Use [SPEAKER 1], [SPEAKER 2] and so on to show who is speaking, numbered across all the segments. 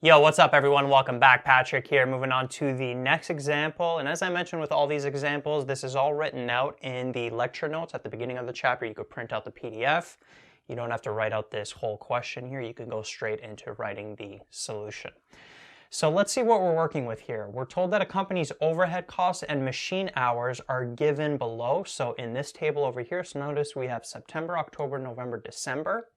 [SPEAKER 1] Yo, what's up everyone? Welcome back. Patrick here, moving on to the next example. And as I mentioned with all these examples, this is all written out in the lecture notes at the beginning of the chapter. You could print out the PDF. You don't have to write out this whole question here. You can go straight into writing the solution. So let's see what we're working with here. We're told that a company's overhead costs and machine hours are given below. So in this table over here, so notice we have September, October, November, December.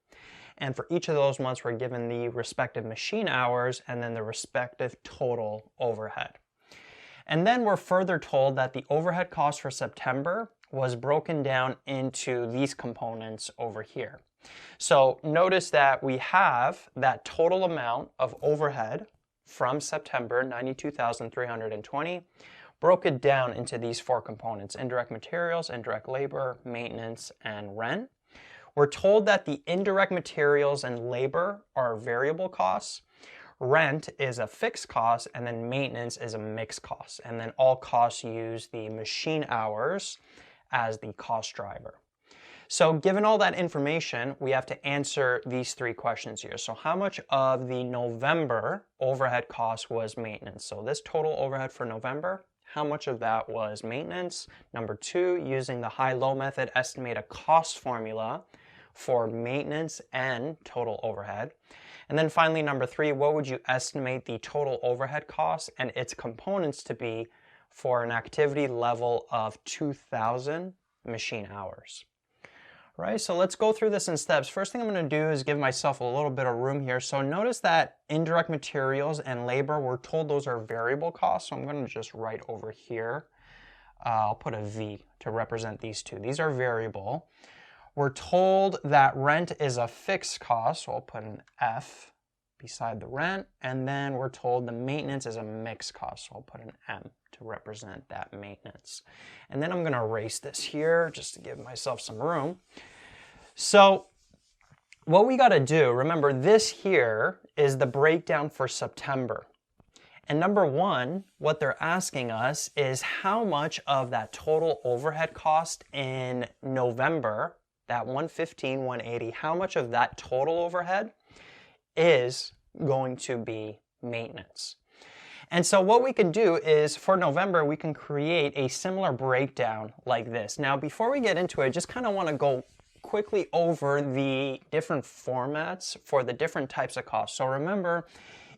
[SPEAKER 1] And for each of those months, we're given the respective machine hours and then the respective total overhead. And then we're further told that the overhead cost for September was broken down into these components over here. So notice that we have that total amount of overhead from September, 92,320, broken down into these four components: indirect materials, indirect labor, maintenance, and rent. We're told that the indirect materials and labor are variable costs, rent is a fixed cost, and then maintenance is a mixed cost. And then all costs use the machine hours as the cost driver. So given all that information, we have to answer these three questions here. So how much of the November overhead cost was maintenance? So this total overhead for November, how much of that was maintenance? Number two, using the high-low method, estimate a cost formula for maintenance and total overhead. And then finally, number three, what would you estimate the total overhead cost and its components to be for an activity level of 2,000 machine hours? Right, so let's go through this in steps. First thing I'm going to do is give myself a little bit of room here. So notice that indirect materials and labor, we're told those are variable costs. So I'm going to just write over here. I'll put a V to represent these two. These are variable. We're told that rent is a fixed cost, so I'll put an F beside the rent. And then we're told the maintenance is a mixed cost, so I'll put an M to represent that maintenance. And then I'm going to erase this here just to give myself some room. So what we got to do, remember this here is the breakdown for September. And number one, what they're asking us is how much of that total overhead cost in November, that 115, 180, how much of that total overhead is going to be maintenance. And so what we can do is for November, we can create a similar breakdown like this. Now, before we get into it, I just kind of want to go quickly over the different formats for the different types of costs. So remember,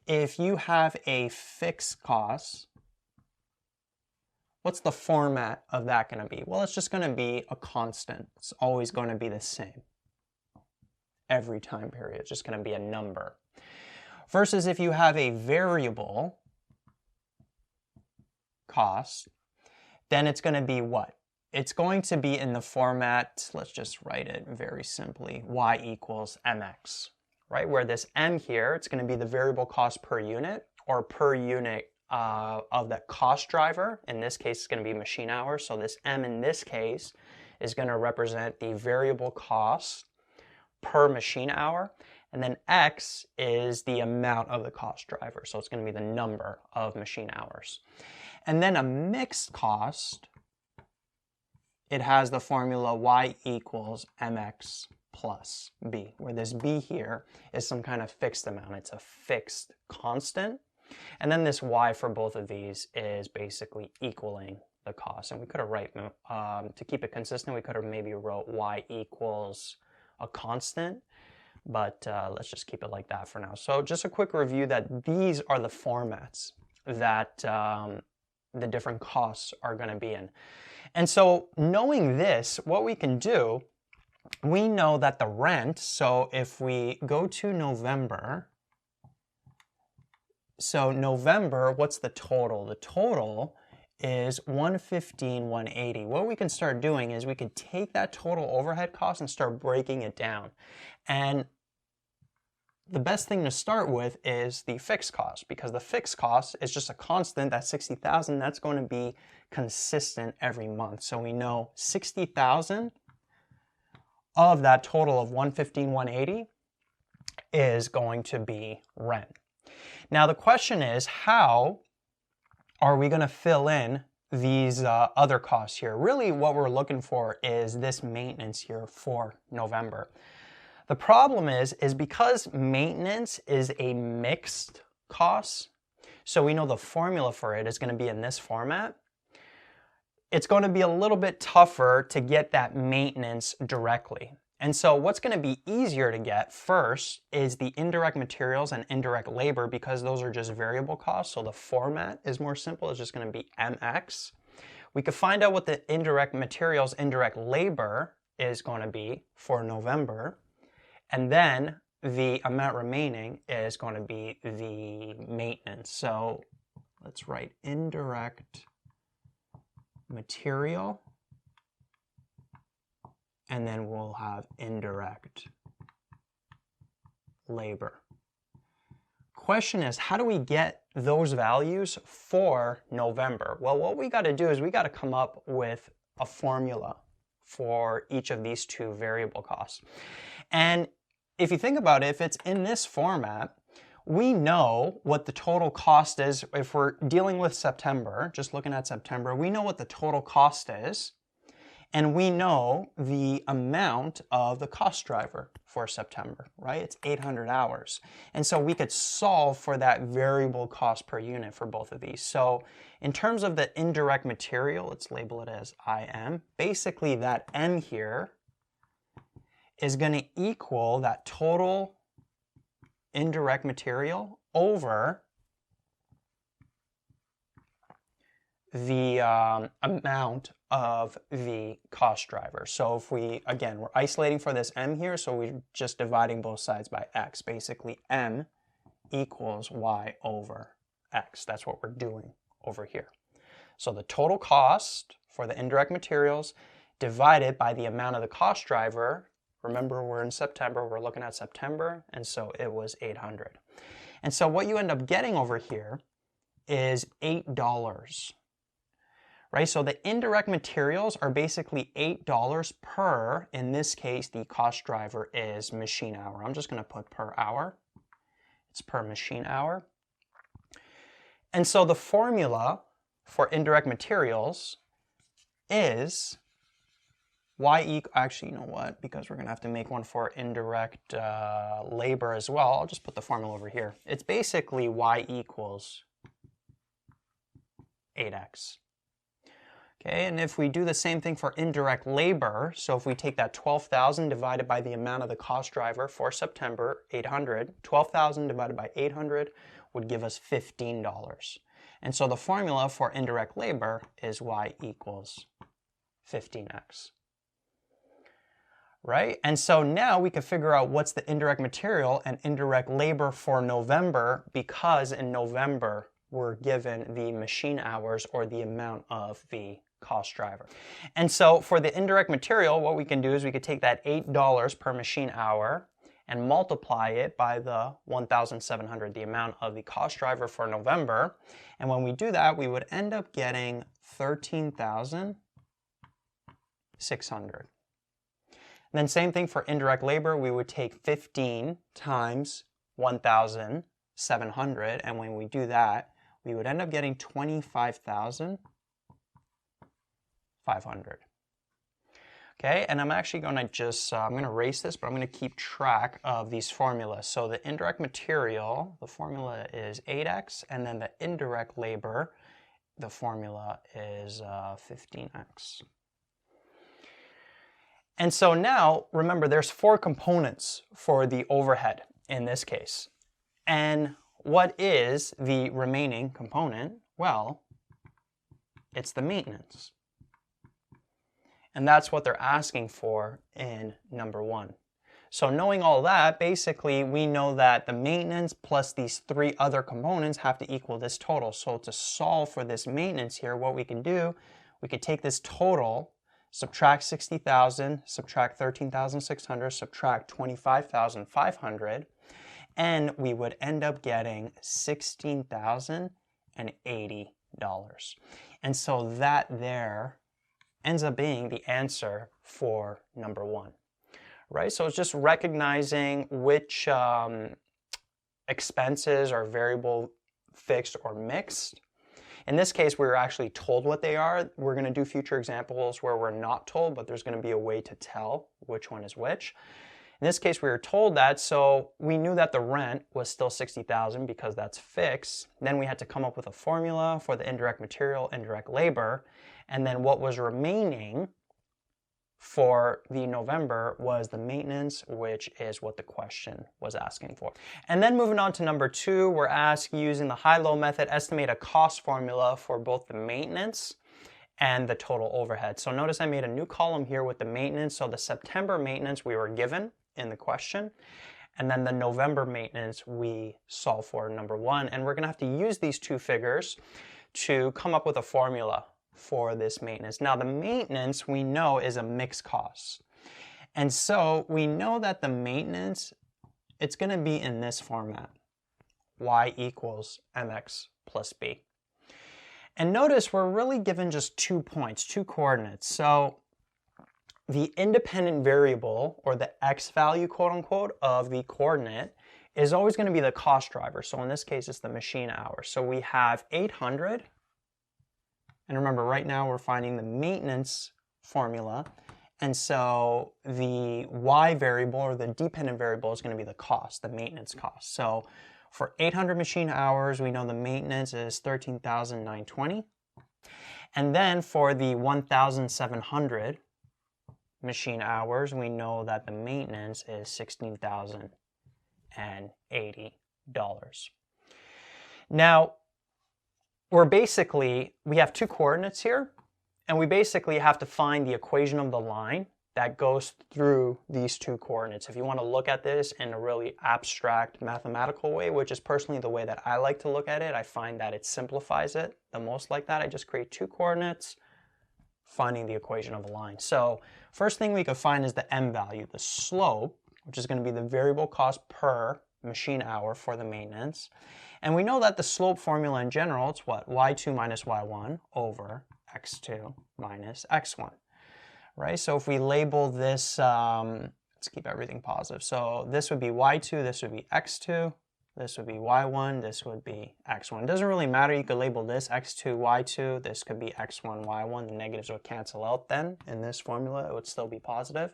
[SPEAKER 1] if you have a fixed cost, what's the format of that going to be? Well, it's just going to be a constant. It's always going to be the same every time period. It's just going to be a number. Versus if you have a variable cost, then it's going to be what? It's going to be in the format, let's just write it very simply, y equals mx, right? Where this m here, it's going to be the variable cost per unit or per unit of the cost driver. In this case, it's going to be machine hours. So this m in this case is going to represent the variable cost per machine hour. And then x is the amount of the cost driver. So it's going to be the number of machine hours. And then a mixed cost, it has the formula y equals mx plus b, where this b here is some kind of fixed amount. It's a fixed constant. And then this y for both of these is basically equaling the cost. And we could have written, to keep it consistent, we could have maybe wrote y equals a constant. But let's just keep it like that for now. So just a quick review that these are the formats that the different costs are going to be in. And so knowing this, what we can do, we know that the rent, so if we go to November, so November, what's the total? The total is 115, 180. What we can start doing is we could take that total overhead cost and start breaking it down. And the best thing to start with is the fixed cost, because the fixed cost is just a constant. That 60,000, that's going to be consistent every month. So we know 60,000 of that total of 115, 180 is going to be rent. Now the question is, how are we going to fill in these other costs here? Really what we're looking for is this maintenance here for November. The problem is because maintenance is a mixed costs. So we know the formula for it is going to be in this format. It's going to be a little bit tougher to get that maintenance directly. And so what's going to be easier to get first is the indirect materials and indirect labor, because those are just variable costs. So the format is more simple. It's just going to be MX. We could find out what the indirect materials, indirect labor is going to be for November. And then the amount remaining is going to be the maintenance. So let's write indirect material, and then we'll have indirect labor. Question is, how do we get those values for November? Well, what we got to do is we got to come up with a formula for each of these two variable costs. And if you think about it, if it's in this format, we know what the total cost is. If we're dealing with September, just looking at September, we know what the total cost is. And we know the amount of the cost driver for September, right? It's 800 hours. And so we could solve for that variable cost per unit for both of these. So in terms of the indirect material, let's label it as IM. Basically that M here is going to equal that total indirect material over the amount of the cost driver. So if we, again, we're isolating for this M here, so we're just dividing both sides by X. Basically, M equals Y over X. That's what we're doing over here. So the total cost for the indirect materials divided by the amount of the cost driver. Remember, we're in September, we're looking at September, and so it was 800. And so what you end up getting over here is $8. Right, so the indirect materials are basically $8 per, in this case, the cost driver is machine hour. I'm just going to put per hour. It's per machine hour. And so the formula for indirect materials is Y equal, actually, you know what, because we're going to have to make one for indirect labor as well, I'll just put the formula over here. It's basically Y equals 8X. Okay, and if we do the same thing for indirect labor, so if we take that 12,000 divided by the amount of the cost driver for September, 800, 12,000 divided by 800 would give us $15. And so the formula for indirect labor is Y equals 15X. Right? And so now we can figure out what's the indirect material and indirect labor for November, because in November we're given the machine hours or the amount of the cost driver. And so for the indirect material, what we can do is we could take that $8 per machine hour and multiply it by the 1,700, the amount of the cost driver for November. And when we do that, we would end up getting 13,600. Then same thing for indirect labor, we would take 15 times 1,700, and when we do that, we would end up getting 25,500. Okay, and I'm actually going to just, I'm going to erase this, but I'm going to keep track of these formulas. So the indirect material, the formula is 8X, and then the indirect labor, the formula is 15X. And so now, remember, there's 4 components for the overhead in this case. And what is the remaining component? Well, it's the maintenance. And that's what they're asking for in number 1. So knowing all that, basically we know that the maintenance plus these 3 other components have to equal this total. So to solve for this maintenance here, what we can do, we could take this total, subtract 60,000, subtract 13,600, subtract 25,500, and we would end up getting $16,080. And so that there ends up being the answer for number 1, right? So it's just recognizing which expenses are variable, fixed, or mixed. In this case, we were actually told what they are. We're going to do future examples where we're not told, but there's going to be a way to tell which one is which. In this case, we were told that, so we knew that the rent was still $60,000 because that's fixed. Then we had to come up with a formula for the indirect material, indirect labor, and then what was remaining for the November was the maintenance, which is what the question was asking for. And then moving on to number 2, we're asked using the high-low method, estimate a cost formula for both the maintenance and the total overhead. So notice I made a new column here with the maintenance. So the September maintenance we were given in the question, and then the November maintenance we solve for number 1. And we're gonna have to use these two figures to come up with a formula for this maintenance. Now the maintenance we know is a mixed cost. And so we know that the maintenance, it's gonna be in this format, y equals mx plus b. And notice we're really given just 2 points, 2 coordinates. So the independent variable, or the x value, quote unquote, of the coordinate is always going to be the cost driver. So in this case, it's the machine hours. So we have 800. And remember, right now we're finding the maintenance formula. And so the y variable, or the dependent variable, is going to be the cost, the maintenance cost. So for 800 machine hours, we know the maintenance is $13,920. And then for the 1,700 machine hours, we know that the maintenance is $16,080. Now, we have 2 coordinates here, and we basically have to find the equation of the line that goes through these 2 coordinates. If you want to look at this in a really abstract mathematical way, which is personally the way that I like to look at it, I find that it simplifies it the most like that. I just create 2 coordinates, finding the equation of a line. So first thing we could find is the m value, the slope, which is going to be the variable cost per machine hour for the maintenance. And we know that the slope formula in general, it's what? y2 minus y1 over x2 minus x1. Right? So if we label this, let's keep everything positive. So this would be y2, this would be x2, this would be y1, this would be x1. It doesn't really matter. You could label this x2, y2, this could be x1, y1. The negatives would cancel out then. In this formula, it would still be positive.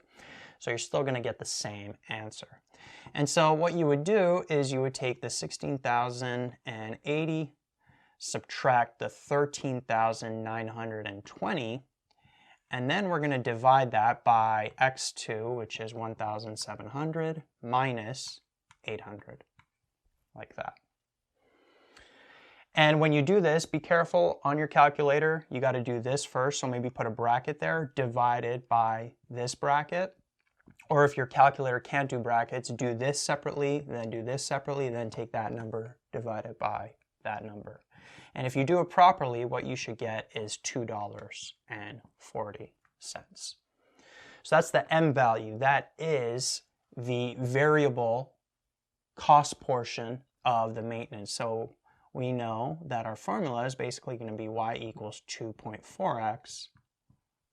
[SPEAKER 1] So you're still going to get the same answer. And so what you would do is you would take the 16,080, subtract the 13,920, and then we're going to divide that by x2, which is 1,700, minus 800, like that. And when you do this, be careful on your calculator. You got to do this first, so maybe put a bracket there, divided by this bracket. Or if your calculator can't do brackets, do this separately, then do this separately, then take that number divided by that number. And if you do it properly, what you should get is $2.40. So that's the m value. That is the variable cost portion of the maintenance. So we know that our formula is basically going to be y equals 2.4x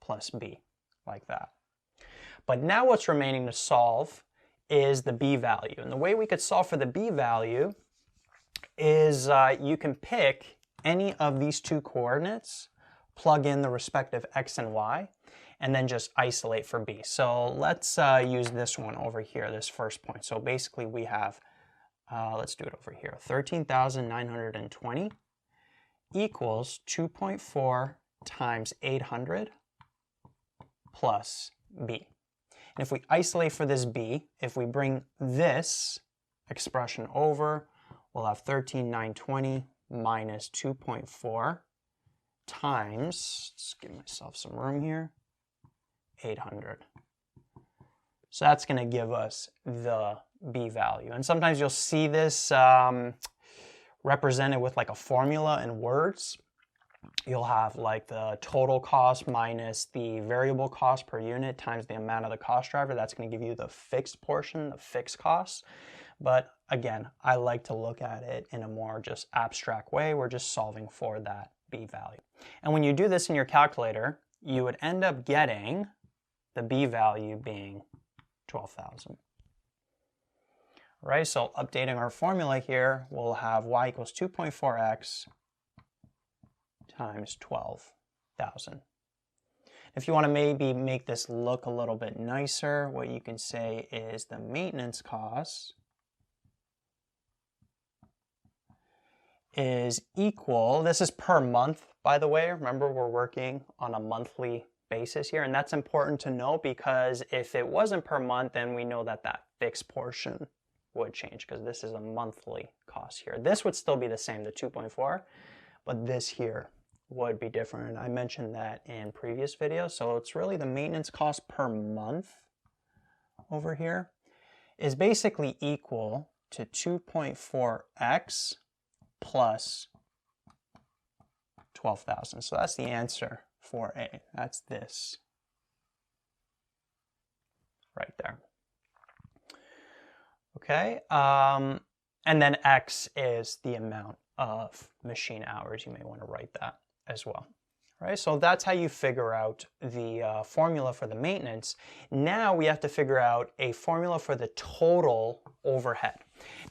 [SPEAKER 1] plus b, like that. But now what's remaining to solve is the b value. And the way we could solve for the b value is you can pick any of these 2 coordinates, plug in the respective x and y, and then just isolate for b. So let's use this one over here, this first point. So basically we have, let's do it over here, 13,920 equals 2.4 times 800 plus b. And if we isolate for this b, if we bring this expression over, we'll have 13,920 minus 2.4 times, let's give myself some room here, 800. So that's going to give us the b value. And sometimes you'll see this represented with like a formula in words. You'll have like the total cost minus the variable cost per unit times the amount of the cost driver. That's going to give you the fixed portion, the fixed cost. But again, I like to look at it in a more just abstract way. We're just solving for that b value. And when you do this in your calculator, you would end up getting the b value being 12,000. Right, so updating our formula here, we'll have y equals 2.4x times 12,000. If you want to maybe make this look a little bit nicer, what you can say is the maintenance cost is equal, this is per month, by the way. Remember, we're working on a monthly basis here, and that's important to know because if it wasn't per month, then we know that that fixed portion would change because this is a monthly cost here. This would still be the same, the 2.4, but this here would be different. I mentioned that in previous videos. So it's really the maintenance cost per month over here is basically equal to 2.4x plus 12,000. So that's the answer for A. That's this right there. Okay, and then X is the amount of machine hours. You may want to write that as well. Right, so that's how you figure out the formula for the maintenance. Now we have to figure out a formula for the total overhead.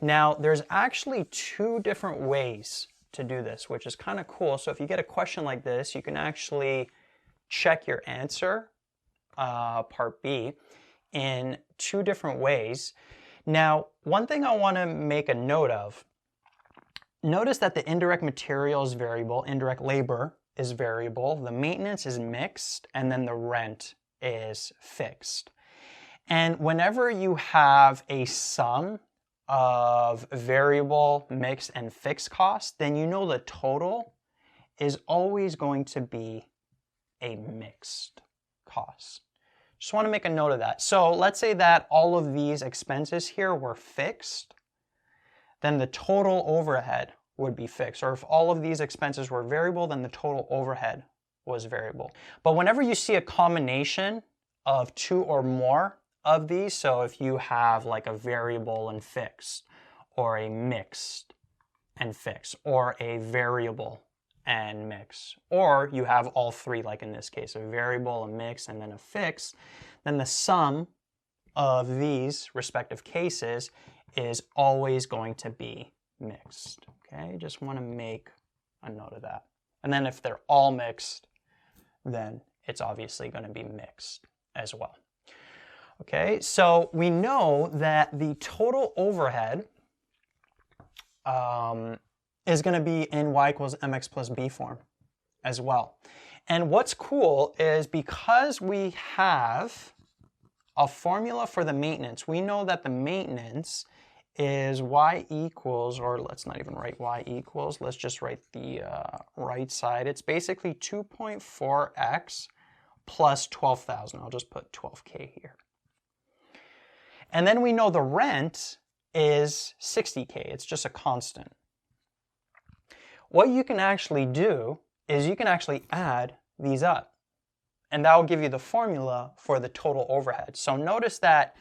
[SPEAKER 1] Now there's actually two different ways to do this, which is kind of cool. So if you get a question like this, you can actually check your answer, part B, in two different ways. Now, one thing I want to make a note of, notice that the indirect material is variable, indirect labor is variable, the maintenance is mixed, and then the rent is fixed. And whenever you have a sum of variable, mixed, and fixed costs, then you know the total is always going to be a mixed cost. Just want to make a note of that. So let's say that all of these expenses here were fixed, then the total overhead would be fixed. Or if all of these expenses were variable, then the total overhead was variable. But whenever you see a combination of two or more of these, so if you have like a variable and fixed, or a mixed and fixed, or a variable and mix, or you have all three, like in this case, a variable, a mix, and then a fix, then the sum of these respective cases is always going to be mixed. Okay, just want to make a note of that. And then if they're all mixed, then it's obviously going to be mixed as well. Okay, so we know that the total overhead is going to be in y equals mx plus b form as well. And what's cool is because we have a formula for the maintenance, we know that the maintenance is y equals, or let's not even write y equals, let's just write the right side. It's basically 2.4x plus 12,000. I'll just put 12K here. And then we know the rent is 60K. It's just a constant. What you can actually do is you can actually add these up, and that will give you the formula for the total overhead. So notice that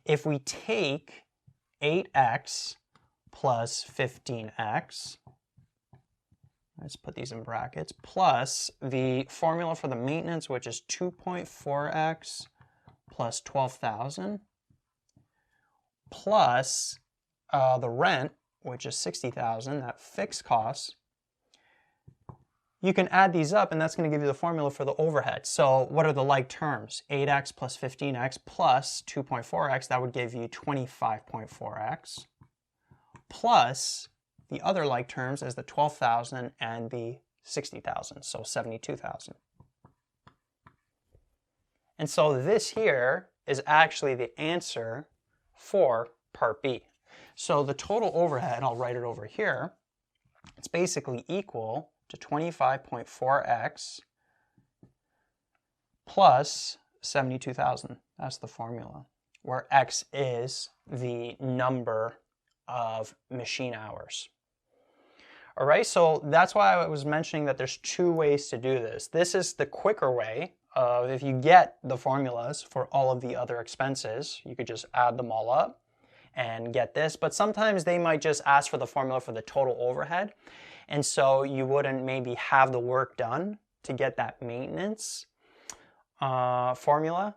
[SPEAKER 1] if we take 8x plus 15x, let's put these in brackets, plus the formula for the maintenance, which is 2.4x plus 12,000, plus the rent, which is 60,000, that fixed cost, you can add these up, and that's going to give you the formula for the overhead. So what are the like terms? 8x plus 15x plus 2.4x, that would give you 25.4x, plus the other like terms is the 12,000 and the 60,000, so 72,000. And so this here is actually the answer for part B. So the total overhead, I'll write it over here, it's basically equal to 25.4x plus 72,000. That's the formula, where x is the number of machine hours. All right, so that's why I was mentioning that there's two ways to do this. This is the quicker way of, if you get the formulas for all of the other expenses, you could just add them all up and get this. But sometimes they might just ask for the formula for the total overhead. And so you wouldn't maybe have the work done to get that maintenance formula.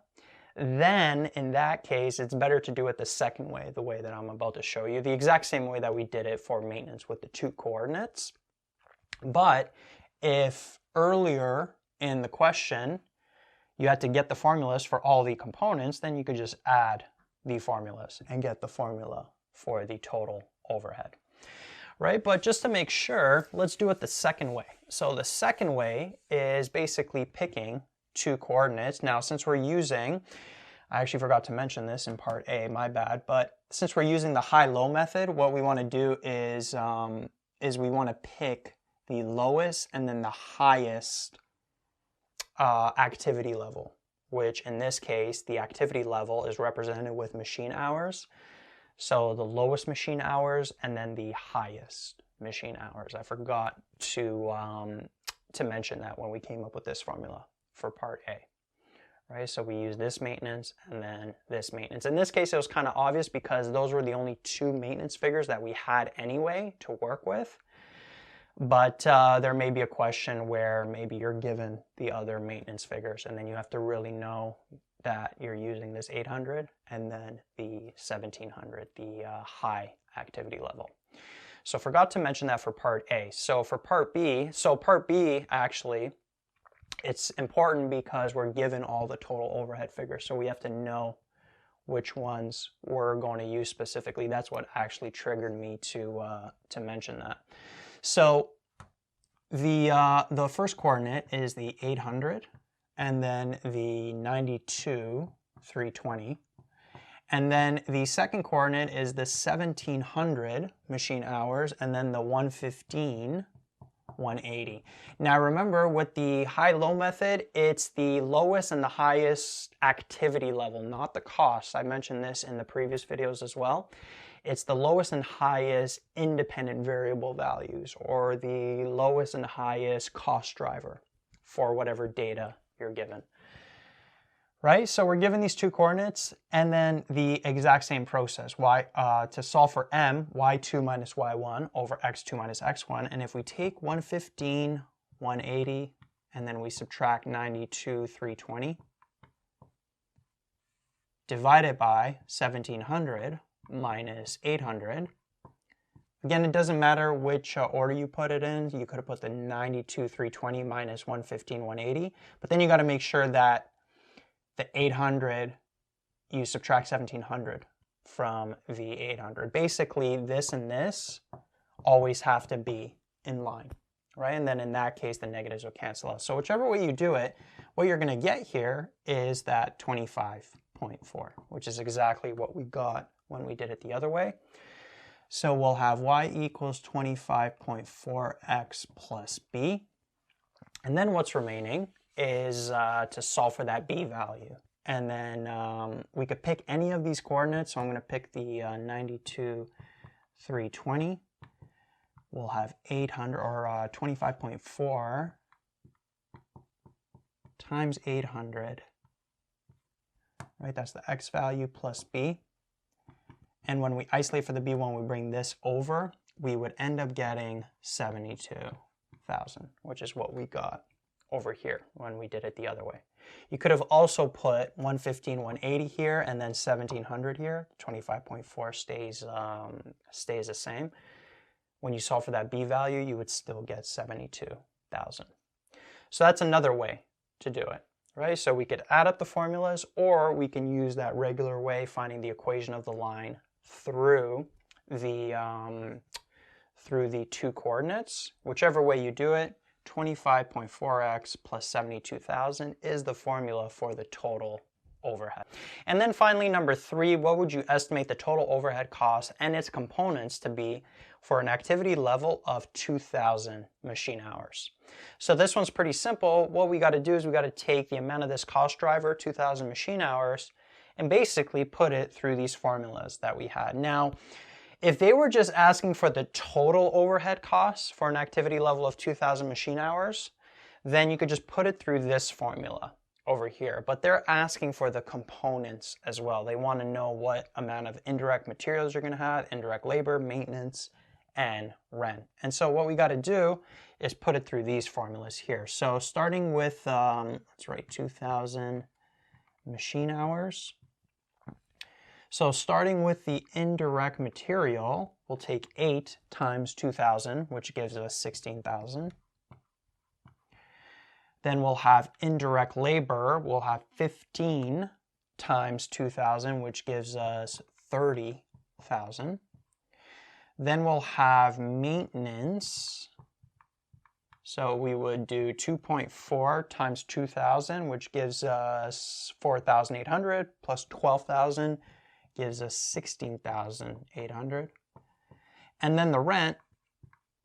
[SPEAKER 1] Then in that case, it's better to do it the second way, the way that I'm about to show you, the exact same way that we did it for maintenance with the two coordinates. But if earlier in the question you had to get the formulas for all the components, then you could just add the formulas and get the formula for the total overhead, right? But just to make sure, let's do it the second way. So the second way is basically picking two coordinates. Now, since we're using, I actually forgot to mention this in part A, my bad, but since we're using the high-low method, what we want to do is we want to pick the lowest and then the highest activity level, which in this case, the activity level is represented with machine hours. So the lowest machine hours and then the highest machine hours. I forgot to mention that when we came up with this formula for part A. Right, so we use this maintenance and then this maintenance. In this case, it was kind of obvious because those were the only two maintenance figures that we had anyway to work with. But there may be a question where maybe you're given the other maintenance figures and then you have to really know that you're using this 800 and then the 1700, the high activity level. So forgot to mention that for part A. So for part B, actually, it's important because we're given all the total overhead figures, so we have to know which ones we're going to use specifically. That's what actually triggered me to mention that. So the first coordinate is the 800, and then the 92, 320. And then the second coordinate is the 1700 machine hours, and then the 115, 180. Now remember, with the high-low method, it's the lowest and the highest activity level, not the cost. I mentioned this in the previous videos as well. It's the lowest and highest independent variable values, or the lowest and highest cost driver for whatever data you're given. Right, so we're given these two coordinates and then the exact same process. To solve for m, y2 minus y1 over x2 minus x1. And if we take 115, 180, and then we subtract 92, 320, divided by 1700 minus 800. Again, it doesn't matter which order you put it in. You could have put the 92, 320 minus 115, 180. But then you got to make sure that the 800, you subtract 1700 from the 800. Basically, this and this always have to be in line, right? And then in that case, the negatives will cancel out. So whichever way you do it, what you're going to get here is that 25.4, which is exactly what we got when we did it the other way. So we'll have y equals 25.4x plus b. And then what's remaining is to solve for that b value. And then we could pick any of these coordinates. So I'm going to pick the 92, 320. We'll have 800, or 25.4 times 800. Right, that's the x value plus b. And when we isolate for the b, when we bring this over, we would end up getting 72,000, which is what we got over here when we did it the other way. You could have also put 115, 180 here and then 1700 here. 25.4 stays the same. When you solve for that b value, you would still get 72,000. So that's another way to do it, right? So we could add up the formulas, or we can use that regular way, finding the equation of the line through the two coordinates. Whichever way you do it, 25.4x plus 72,000 is the formula for the total overhead. And then finally, number 3, what would you estimate the total overhead cost and its components to be for an activity level of 2,000 machine hours? So this one's pretty simple. What we got to do is we got to take the amount of this cost driver, 2,000 machine hours, and basically put it through these formulas that we had. Now, if they were just asking for the total overhead costs for an activity level of 2,000 machine hours, then you could just put it through this formula over here. But they're asking for the components as well. They want to know what amount of indirect materials you're going to have, indirect labor, maintenance, and rent. And so what we got to do is put it through these formulas here. So starting with, let's write 2,000 machine hours. So starting with the indirect material, we'll take 8 times 2,000, which gives us 16,000. Then we'll have indirect labor. We'll have 15 times 2,000, which gives us 30,000. Then we'll have maintenance. So we would do 2.4 times 2,000, which gives us 4,800, plus 12,000 gives us 16,800. And then the rent,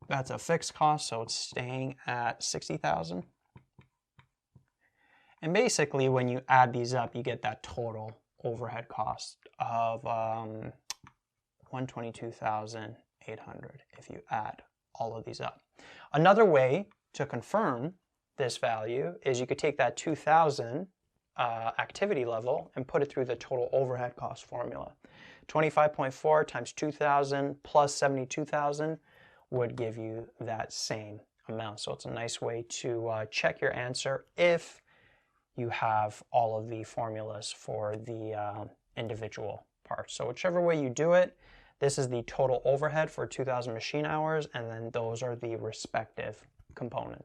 [SPEAKER 1] that's a fixed cost, so it's staying at 60,000. And basically, when you add these up, you get that total overhead cost of 122,800 if you add all of these up. Another way to confirm this value is you could take that 2,000 activity level and put it through the total overhead cost formula. 25.4 times 2,000 plus 72,000 would give you that same amount. So it's a nice way to check your answer if you have all of the formulas for the individual parts. So whichever way you do it, this is the total overhead for 2,000 machine hours, and then those are the respective components.